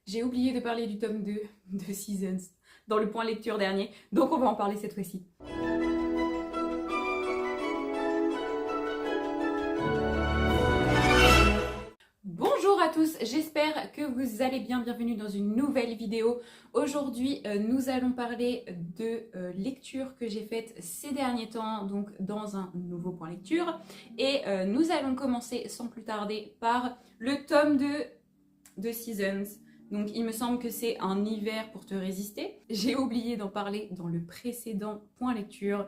J'ai oublié de parler du tome 2 de Seasons dans le point lecture dernier, donc on va en parler cette fois-ci. Bonjour à tous, j'espère que vous allez bien, bienvenue dans une nouvelle vidéo. Aujourd'hui, nous allons parler de lectures que j'ai faites ces derniers temps, donc dans un nouveau point lecture. Et nous allons commencer sans plus tarder par le tome 2 de Seasons. Donc il me semble que c'est un hiver pour te résister. J'ai oublié d'en parler dans le précédent point lecture.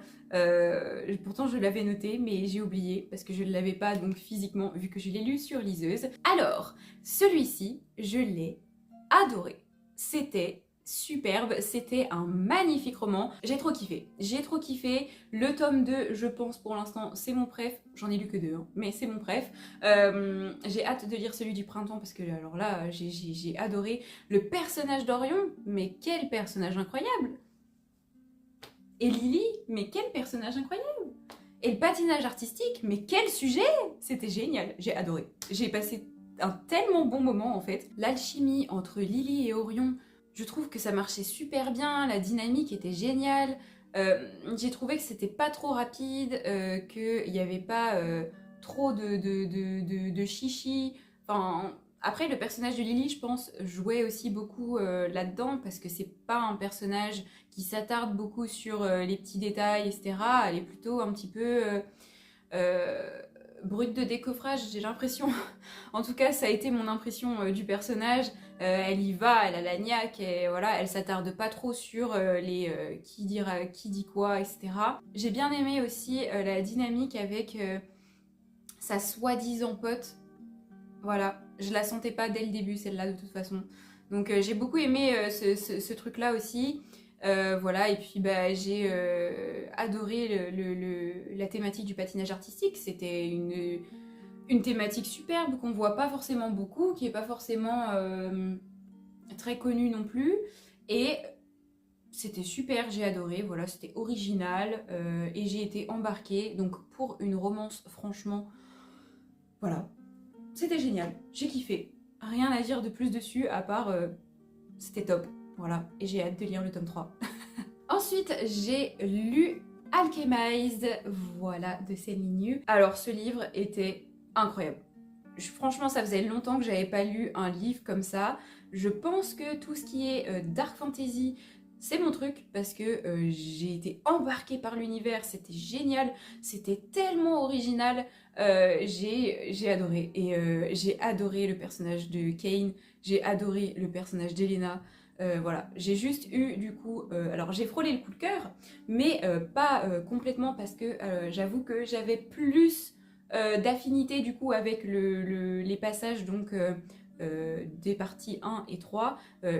Pourtant je l'avais noté, mais j'ai oublié parce que je ne l'avais pas donc physiquement vu que je l'ai lu sur liseuse. Alors, celui-ci, je l'ai adoré. C'était superbe, c'était un magnifique roman. J'ai trop kiffé. J'ai trop kiffé. Le tome 2, je pense pour l'instant, c'est mon préf. J'en ai lu que 2, hein, mais c'est mon préf. J'ai hâte de lire celui du printemps parce que alors là, j'ai adoré. Le personnage d'Orion, mais quel personnage incroyable! Et Lily, mais quel personnage incroyable! Et le patinage artistique, mais quel sujet! C'était génial, j'ai adoré. J'ai passé un tellement bon moment en fait. L'alchimie entre Lily et Orion, je trouve que ça marchait super bien, la dynamique était géniale. J'ai trouvé que c'était pas trop rapide, qu'il n'y avait pas trop de chichi. Enfin, après, le personnage de Lily, je pense, jouait aussi beaucoup là-dedans parce que c'est pas un personnage qui s'attarde beaucoup sur les petits détails, etc. Elle est plutôt un petit peu euh, brute de décoffrage, j'ai l'impression. En tout cas, ça a été mon impression du personnage. Elle y va, elle a la niaque, et voilà, elle s'attarde pas trop sur les qui dit quoi, etc. J'ai bien aimé aussi la dynamique avec sa soi-disant pote. Voilà, je la sentais pas dès le début, celle-là, de toute façon. Donc j'ai beaucoup aimé ce truc-là aussi. Voilà, et puis bah, j'ai adoré la thématique du patinage artistique. C'était une thématique superbe qu'on voit pas forcément beaucoup, qui est pas forcément très connue non plus. Et c'était super, j'ai adoré, voilà, c'était original et j'ai été embarquée. Donc pour une romance, franchement, voilà, c'était génial, j'ai kiffé. Rien à dire de plus dessus à part c'était top. Voilà, et j'ai hâte de lire le tome 3. Ensuite, j'ai lu Alchemized, voilà, de Céline Liu. Alors, ce livre était incroyable. Franchement, ça faisait longtemps que j'avais pas lu un livre comme ça. Je pense que tout ce qui est dark fantasy, c'est mon truc parce que j'ai été embarquée par l'univers, c'était génial, c'était tellement original, j'ai adoré. Et j'ai adoré le personnage de Kane, j'ai adoré le personnage d'Elena. Voilà, j'ai juste eu du coup, alors j'ai frôlé le coup de cœur, mais pas complètement parce que j'avoue que j'avais plus d'affinité du coup avec les passages donc des parties 1 et 3.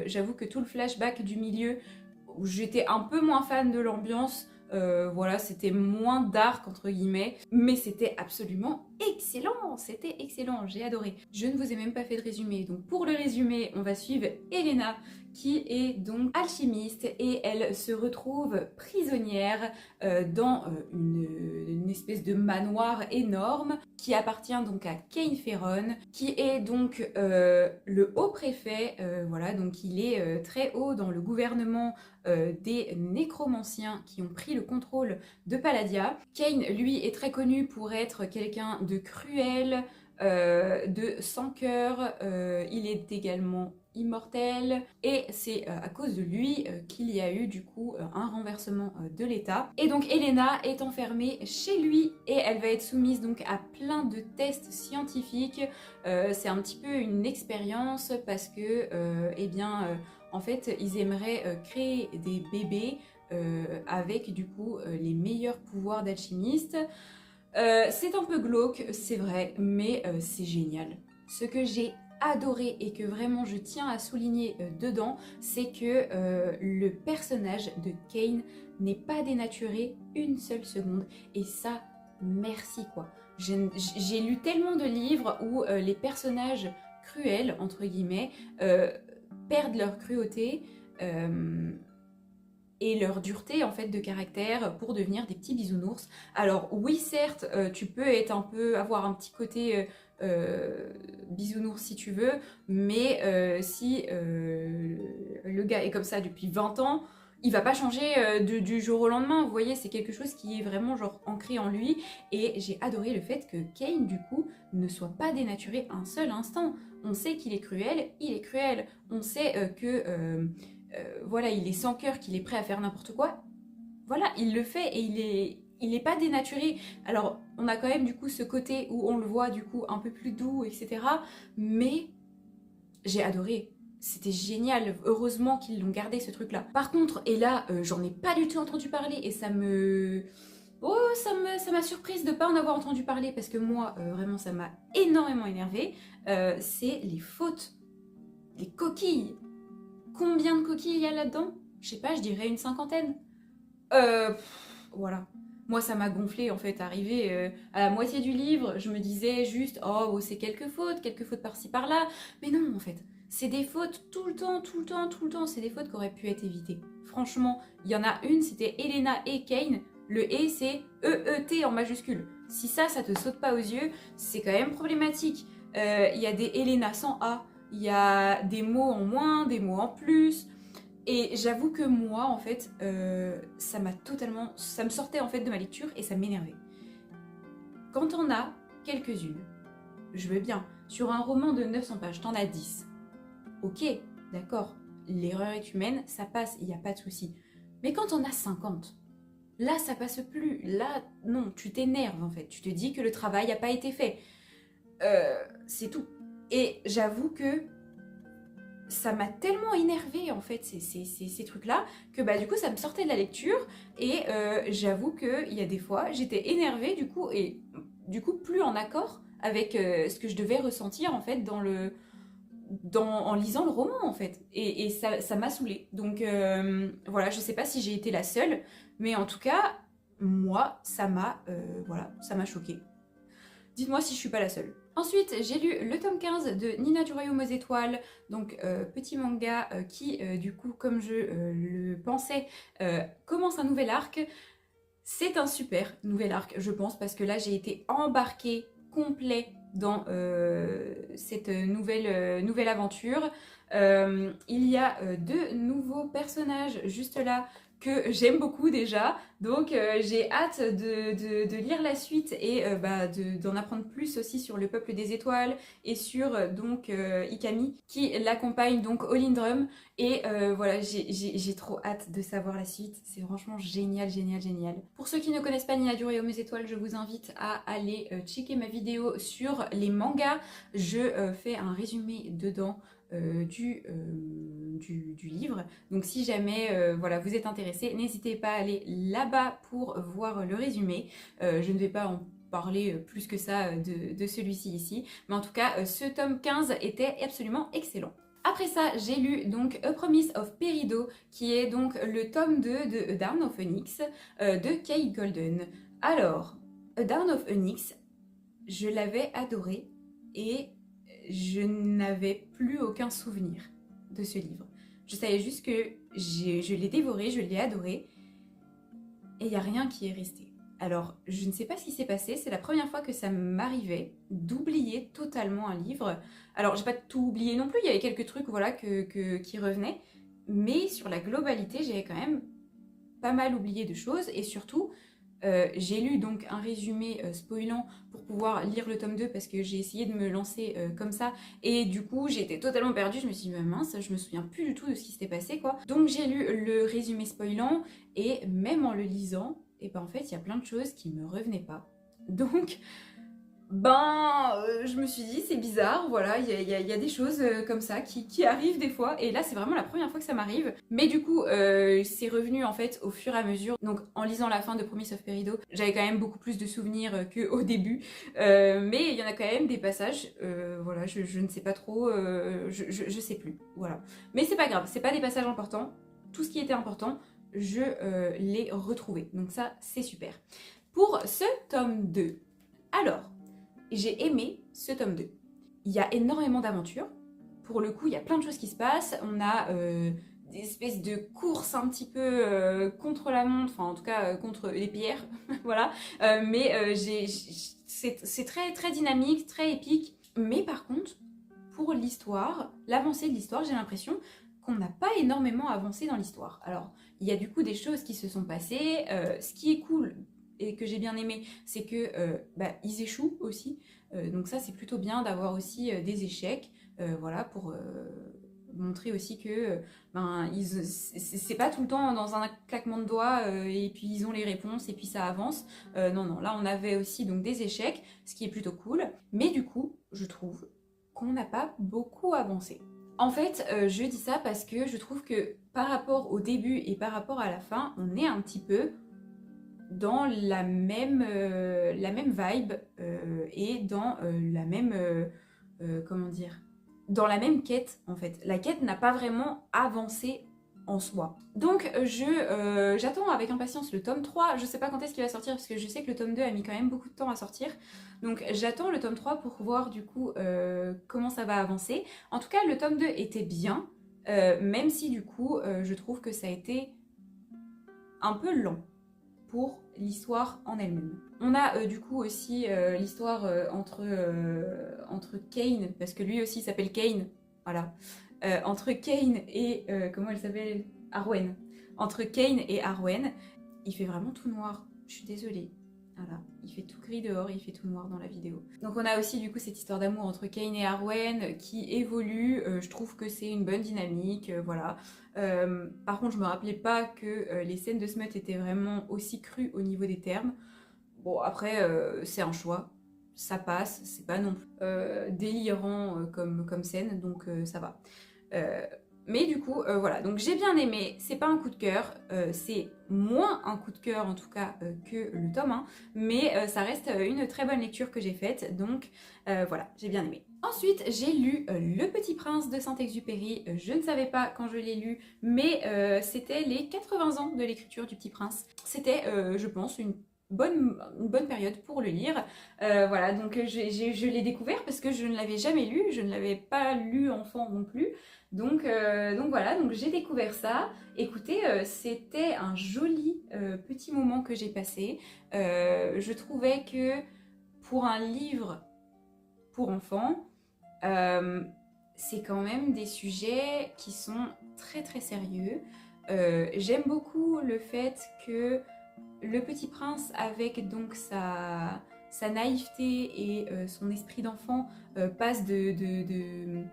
J'avoue que tout le flashback du milieu, où j'étais un peu moins fan de l'ambiance, voilà, c'était moins dark entre guillemets, mais c'était absolument excellent, j'ai adoré. Je ne vous ai même pas fait de résumé, donc pour le résumé, on va suivre Elena, qui est donc alchimiste et elle se retrouve prisonnière dans une espèce de manoir énorme qui appartient donc à Kane Ferron, qui est donc le haut préfet, voilà, donc il est très haut dans le gouvernement des nécromanciens qui ont pris le contrôle de Palladia. Kane, lui, est très connu pour être quelqu'un de cruel, de sans cœur, il est également immortel et c'est à cause de lui qu'il y a eu du coup un renversement de l'état. Et donc Elena est enfermée chez lui et elle va être soumise donc à plein de tests scientifiques. C'est un petit peu une expérience parce que eh bien en fait ils aimeraient créer des bébés avec du coup les meilleurs pouvoirs d'alchimiste. C'est un peu glauque, c'est vrai, mais c'est génial. Ce que j'ai adoré et que vraiment je tiens à souligner dedans, c'est que le personnage de Kane n'est pas dénaturé une seule seconde. Et ça, merci quoi. J'ai lu tellement de livres où les personnages cruels, entre guillemets, perdent leur cruauté. et leur dureté en fait de caractère pour devenir des petits bisounours. Alors oui, certes, tu peux être avoir un petit côté bisounours si tu veux, mais si le gars est comme ça depuis 20 ans, il va pas changer du jour au lendemain. Vous voyez, c'est quelque chose qui est vraiment genre ancré en lui. Et j'ai adoré le fait que Kane, du coup, ne soit pas dénaturé un seul instant. On sait qu'il est cruel, il est cruel. On sait voilà, il est sans cœur, qu'il est prêt à faire n'importe quoi. Voilà, il le fait et il est pas dénaturé. Alors, on a quand même du coup ce côté où on le voit du coup un peu plus doux, etc. Mais j'ai adoré. C'était génial. Heureusement qu'ils l'ont gardé ce truc-là. Par contre, et là, j'en ai pas du tout entendu parler et ça me... Oh, ça m'a surprise de pas en avoir entendu parler parce que moi, vraiment, ça m'a énormément énervée. C'est les fautes, les coquilles. Combien de coquilles il y a là-dedans? Je sais pas, je dirais une cinquantaine. Voilà. Moi, ça m'a gonflé en fait. Arrivé à la moitié du livre, je me disais juste, oh, c'est quelques fautes par-ci par-là. Mais non, en fait, c'est des fautes tout le temps, tout le temps, tout le temps. C'est des fautes qui auraient pu être évitées. Franchement, il y en a une, c'était Elena et Kane. Le et, c'est E-E-T en majuscule. Si ça te saute pas aux yeux, c'est quand même problématique. Il y a des Elena sans A, il y a des mots en moins, des mots en plus. Et j'avoue que moi, en fait, ça me sortait en fait de ma lecture et ça m'énervait. Quand on a quelques-unes, je veux bien, sur un roman de 900 pages, t'en as 10. Ok, d'accord, l'erreur est humaine, ça passe, il n'y a pas de souci. Mais quand on a 50, là, ça passe plus. Là, non, tu t'énerves en fait. Tu te dis que le travail n'a pas été fait. C'est tout. Et j'avoue que ça m'a tellement énervée en fait ces trucs-là que bah du coup ça me sortait de la lecture et j'avoue qu'il y a des fois j'étais énervée du coup et du coup plus en accord avec ce que je devais ressentir en fait en lisant le roman en fait et ça m'a saoulée. Donc voilà, je sais pas si j'ai été la seule mais en tout cas moi ça m'a choquée. Dites-moi si je suis pas la seule. Ensuite, j'ai lu le tome 15 de Nina du Royaume aux Étoiles, donc petit manga qui, du coup, comme je le pensais, commence un nouvel arc. C'est un super nouvel arc, je pense, parce que là, j'ai été embarquée complet dans cette nouvelle aventure. Il y a deux nouveaux personnages juste là que j'aime beaucoup déjà, donc j'ai hâte de lire la suite et d'en apprendre plus aussi sur le peuple des étoiles et sur donc Ikami qui l'accompagne donc au Lindrum et voilà, j'ai trop hâte de savoir la suite, c'est franchement génial, génial, génial. Pour ceux qui ne connaissent pas Nina du Royaume aux Étoiles, je vous invite à aller checker ma vidéo sur les mangas, je fais un résumé dedans du livre. Donc si jamais voilà, vous êtes intéressé, n'hésitez pas à aller là-bas pour voir le résumé. Je ne vais pas en parler plus que ça de celui-ci ici. Mais en tout cas, ce tome 15 était absolument excellent. Après ça, j'ai lu donc A Promise of Peridot, qui est donc le tome 2 de A Dawn of Onyx de Kate Golden. Alors, A Dawn of Onyx, je l'avais adoré et je n'avais plus aucun souvenir de ce livre. Je savais juste que je l'ai dévoré, je l'ai adoré, et il n'y a rien qui est resté. Alors, je ne sais pas ce qui s'est passé, c'est la première fois que ça m'arrivait d'oublier totalement un livre. Alors, j'ai pas tout oublié non plus, il y avait quelques trucs voilà, qui revenaient, mais sur la globalité, j'avais quand même pas mal oublié de choses, et surtout, j'ai lu donc un résumé spoilant pour pouvoir lire le tome 2 parce que j'ai essayé de me lancer comme ça et du coup j'ai été totalement perdue, je me suis dit mince, je me souviens plus du tout de ce qui s'était passé quoi. Donc j'ai lu le résumé spoilant et même en le lisant, et ben en fait il y a plein de choses qui me revenaient pas. Donc je me suis dit c'est bizarre, voilà, il y a des choses comme ça qui arrivent des fois et là c'est vraiment la première fois que ça m'arrive. Mais du coup c'est revenu en fait au fur et à mesure. Donc en lisant la fin de Promise of Peridot, j'avais quand même beaucoup plus de souvenirs qu'au début. Mais il y en a quand même des passages, voilà, je ne sais pas trop, je sais plus, voilà. Mais c'est pas grave, c'est pas des passages importants. Tout ce qui était important, je l'ai retrouvé. Donc ça c'est super. Pour ce tome 2, alors... j'ai aimé ce tome 2. Il y a énormément d'aventures. Pour le coup, il y a plein de choses qui se passent. On a des espèces de courses un petit peu contre la montre, enfin en tout cas contre les pierres, voilà. C'est très très dynamique, très épique. Mais par contre, pour l'histoire, l'avancée de l'histoire, j'ai l'impression qu'on n'a pas énormément avancé dans l'histoire. Alors, il y a du coup des choses qui se sont passées. Ce qui est cool et que j'ai bien aimé, c'est que ils échouent aussi. Donc ça, c'est plutôt bien d'avoir aussi des échecs, voilà, pour montrer aussi que c'est pas tout le temps dans un claquement de doigts et puis ils ont les réponses et puis ça avance. Non, non, là on avait aussi donc des échecs, ce qui est plutôt cool. Mais du coup, je trouve qu'on n'a pas beaucoup avancé. En fait, je dis ça parce que je trouve que par rapport au début et par rapport à la fin, on est un petit peu dans la même vibe et dans comment dire, dans la même quête en fait. La quête n'a pas vraiment avancé en soi. Donc j'attends avec impatience le tome 3. Je sais pas quand est-ce qu'il va sortir parce que je sais que le tome 2 a mis quand même beaucoup de temps à sortir. Donc j'attends le tome 3 pour voir du coup comment ça va avancer. En tout cas, le tome 2 était bien, même si du coup je trouve que ça a été un peu lent pour l'histoire en elle-même. On a du coup aussi l'histoire entre Kane, parce que lui aussi s'appelle Kane, voilà, entre Kane et, comment elle s'appelle, Arwen. Entre Kane et Arwen, il fait vraiment tout noir, je suis désolée. Voilà, il fait tout gris dehors, il fait tout noir dans la vidéo. Donc on a aussi du coup cette histoire d'amour entre Kane et Arwen qui évolue, je trouve que c'est une bonne dynamique, voilà. Par contre je me rappelais pas que les scènes de smut étaient vraiment aussi crues au niveau des termes. Bon après c'est un choix, ça passe, c'est pas non plus délirant comme scène, donc ça va. Mais du coup, voilà, donc j'ai bien aimé, c'est pas un coup de cœur, c'est moins un coup de cœur en tout cas que le tome 1, mais ça reste une très bonne lecture que j'ai faite, donc voilà, j'ai bien aimé. Ensuite, j'ai lu Le Petit Prince de Saint-Exupéry, je ne savais pas quand je l'ai lu, mais c'était les 80 ans de l'écriture du Petit Prince. C'était, je pense, une bonne période pour le lire. Voilà, donc je l'ai découvert parce que je ne l'avais jamais lu, je ne l'avais pas lu enfant non plus. Donc voilà, donc j'ai découvert ça. Écoutez, c'était un joli petit moment que j'ai passé. Je trouvais que pour un livre pour enfants, c'est quand même des sujets qui sont très très sérieux. J'aime beaucoup le fait que le Petit Prince, avec donc sa naïveté et son esprit d'enfant, passe de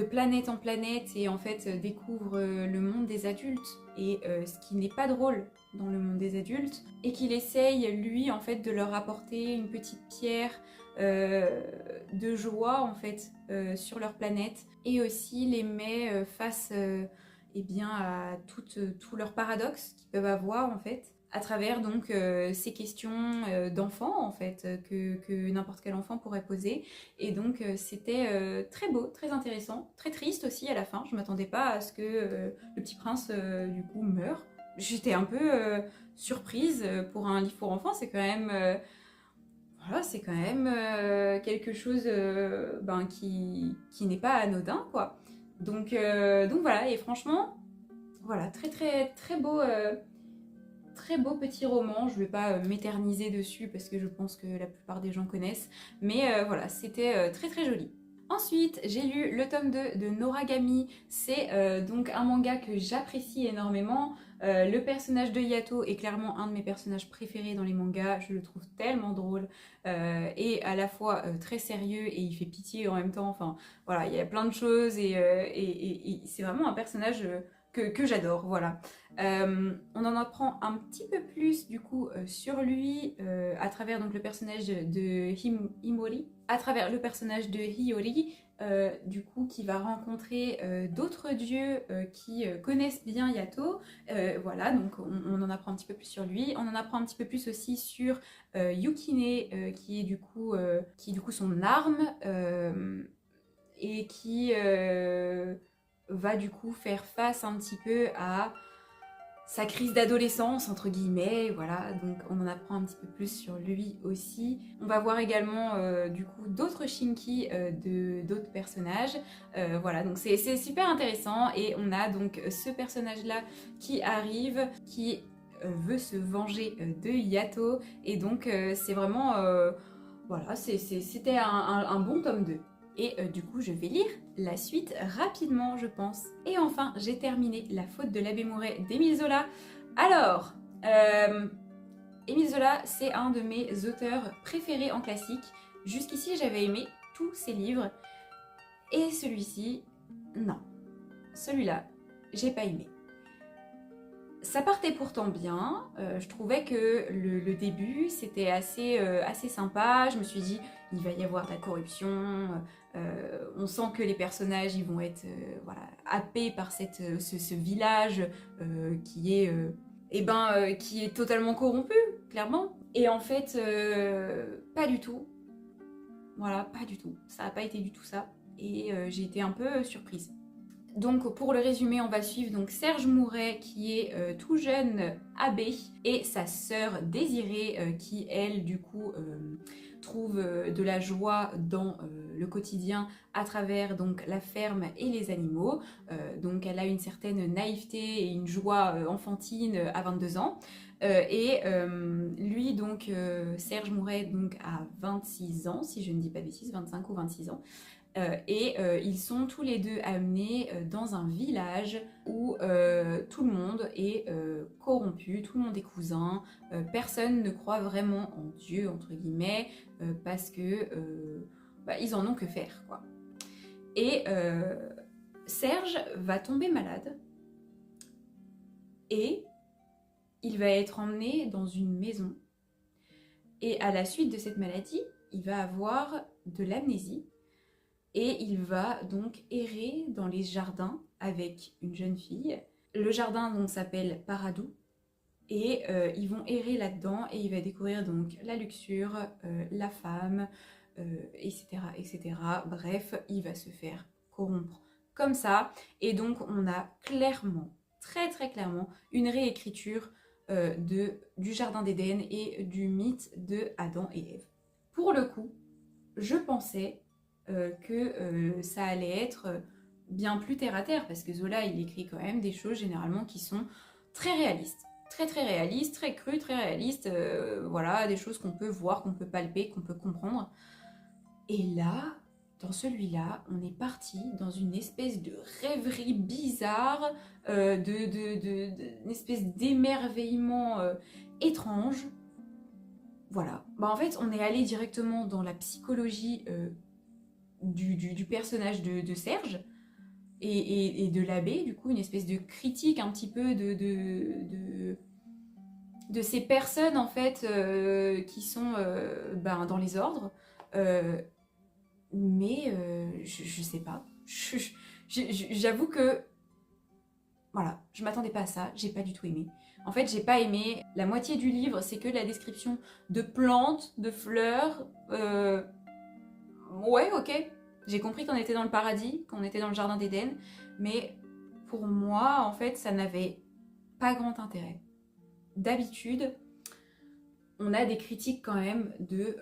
planète en planète et en fait découvre le monde des adultes et ce qui n'est pas drôle dans le monde des adultes et qu'il essaye lui en fait de leur apporter une petite pierre de joie en fait sur leur planète et aussi les met face eh bien, à tous leurs paradoxes qu'ils peuvent avoir en fait à travers donc ces questions d'enfants en fait que n'importe quel enfant pourrait poser et donc c'était très beau, très intéressant, très triste aussi à la fin. Je m'attendais pas à ce que le petit prince du coup meure. J'étais un peu surprise pour un livre pour enfants, c'est quand même voilà, c'est quand même quelque chose qui n'est pas anodin quoi. Donc voilà, et franchement voilà, très très très beau très beau petit roman. Je ne vais pas m'éterniser dessus parce que je pense que la plupart des gens connaissent. Mais voilà, c'était très très joli. Ensuite, j'ai lu le tome 2 de Noragami. C'est donc un manga que j'apprécie énormément. Le personnage de Yato est clairement un de mes personnages préférés dans les mangas. Je le trouve tellement drôle et à la fois très sérieux et il fait pitié en même temps. Enfin, voilà, il y a plein de choses et c'est vraiment un personnage que j'adore, voilà. On en apprend un petit peu plus du coup sur lui à travers donc le personnage de Himori, à travers le personnage de Hiyori, du coup qui va rencontrer d'autres dieux qui connaissent bien Yato. Voilà, donc on en apprend un petit peu plus sur lui. On en apprend un petit peu plus aussi sur Yukine qui est du coup son arme et qui va du coup faire face un petit peu à sa crise d'adolescence, entre guillemets, voilà, donc on en apprend un petit peu plus sur lui aussi. On va voir également du coup d'autres Shinki de d'autres personnages, voilà, donc c'est super intéressant. Et on a donc ce personnage-là qui arrive, qui veut se venger de Yato, et donc c'est vraiment, voilà, c'était un bon tome 2. Et du coup, je vais lire la suite rapidement, je pense. Et enfin, j'ai terminé La faute de l'abbé Mouret d'Émile Zola. Alors, Émile Zola, c'est un de mes auteurs préférés en classique. Jusqu'ici, j'avais aimé tous ses livres. Et celui-ci, non. Celui-là, j'ai pas aimé. Ça partait pourtant bien, je trouvais que le début c'était assez sympa, je me suis dit il va y avoir de la corruption, on sent que les personnages ils vont être voilà, happés par ce village qui est, qui est totalement corrompu, clairement. Et en fait, pas du tout, voilà, pas du tout, ça n'a pas été du tout ça, et j'ai été un peu surprise. Donc pour le résumé, on va suivre donc Serge Mouret qui est tout jeune abbé, et sa sœur Désirée qui elle du coup trouve de la joie dans le quotidien à travers donc la ferme et les animaux. Donc elle a une certaine naïveté et une joie enfantine à 22 ans. Lui donc Serge Mouret donc a 26 ans si je ne dis pas de bêtises, 25 ou 26 ans. Ils sont tous les deux amenés dans un village où tout le monde est corrompu, tout le monde est cousin, personne ne croit vraiment en Dieu, entre guillemets, parce que ils en ont que faire, quoi. Et Serge va tomber malade et il va être emmené dans une maison. Et à la suite de cette maladie, il va avoir de l'amnésie. Et il va donc errer dans les jardins avec une jeune fille. Le jardin donc s'appelle Paradou. Et ils vont errer là-dedans et il va découvrir donc la luxure, la femme, etc., etc. Bref, il va se faire corrompre comme ça. Et donc on a clairement, très très clairement, une réécriture du Jardin d'Éden et du mythe de Adam et Ève. Pour le coup, je pensais que ça allait être bien plus terre à terre, parce que Zola il écrit quand même des choses généralement qui sont très réalistes, très réalistes, très crues, très réalistes, voilà, des choses qu'on peut voir, qu'on peut palper, qu'on peut comprendre. Et là, dans celui-là, on est parti dans une espèce de rêverie bizarre, une espèce d'émerveillement étrange. Voilà. En fait, on est allé directement dans la psychologie du personnage de Serge et de l'abbé, du coup, une espèce de critique un petit peu de ces personnes, en fait, qui sont dans les ordres. Je sais pas. J'avoue que, voilà, je m'attendais pas à ça, j'ai pas du tout aimé. En fait, j'ai pas aimé. La moitié du livre, c'est que la description de plantes, de fleurs. Ouais, ok. J'ai compris qu'on était dans le paradis, qu'on était dans le jardin d'Éden, mais pour moi, en fait, ça n'avait pas grand intérêt. D'habitude, on a des critiques quand même de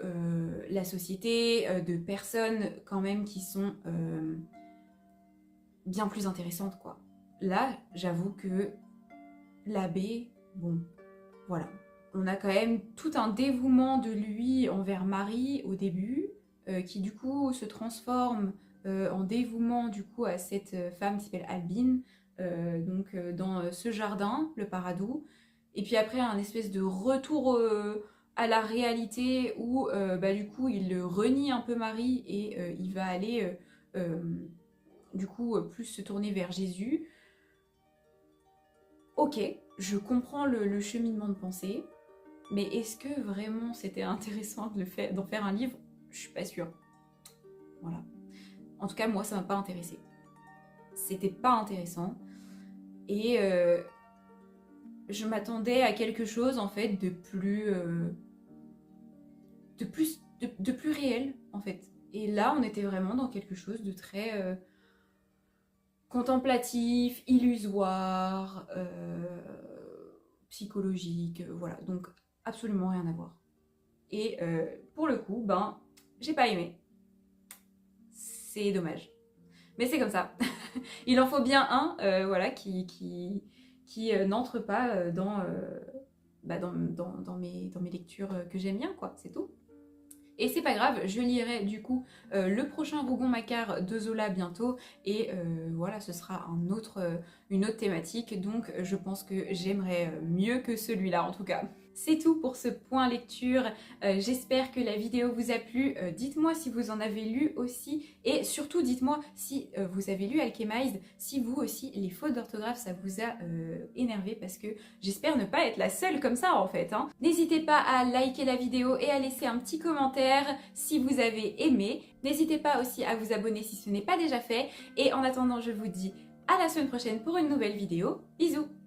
la société, de personnes quand même qui sont bien plus intéressantes, quoi. Là, j'avoue que l'abbé, bon, voilà. On a quand même tout un dévouement de lui envers Marie au début, qui du coup se transforme en dévouement du coup à cette femme qui s'appelle Albine, dans ce jardin, le Paradou. Et puis après un espèce de retour à la réalité où du coup il renie un peu Marie et il va aller du coup plus se tourner vers Jésus. Ok, je comprends le cheminement de pensée, mais est-ce que vraiment c'était intéressant d'en faire un livre? Je suis pas sûre. Voilà. En tout cas, moi, ça m'a pas intéressé. C'était pas intéressant. Et je m'attendais à quelque chose, en fait, de plus réel, en fait. Et là, on était vraiment dans quelque chose de très contemplatif, illusoire, psychologique, voilà, donc absolument rien à voir. Et pour le coup, ben, j'ai pas aimé. C'est dommage. Mais c'est comme ça. Il en faut bien un, voilà, qui n'entre pas dans mes lectures que j'aime bien, quoi, c'est tout. Et c'est pas grave, je lirai du coup le prochain Rougon-Macquart de Zola bientôt. Et voilà, ce sera une autre thématique. Donc je pense que j'aimerais mieux que celui-là en tout cas. C'est tout pour ce point lecture. J'espère que la vidéo vous a plu. Dites-moi si vous en avez lu aussi. Et surtout, dites-moi si vous avez lu Alchemized, si vous aussi, les fautes d'orthographe, ça vous a énervé. Parce que j'espère ne pas être la seule comme ça en fait. Hein. N'hésitez pas à liker la vidéo et à laisser un petit commentaire si vous avez aimé. N'hésitez pas aussi à vous abonner si ce n'est pas déjà fait. Et en attendant, je vous dis à la semaine prochaine pour une nouvelle vidéo. Bisous!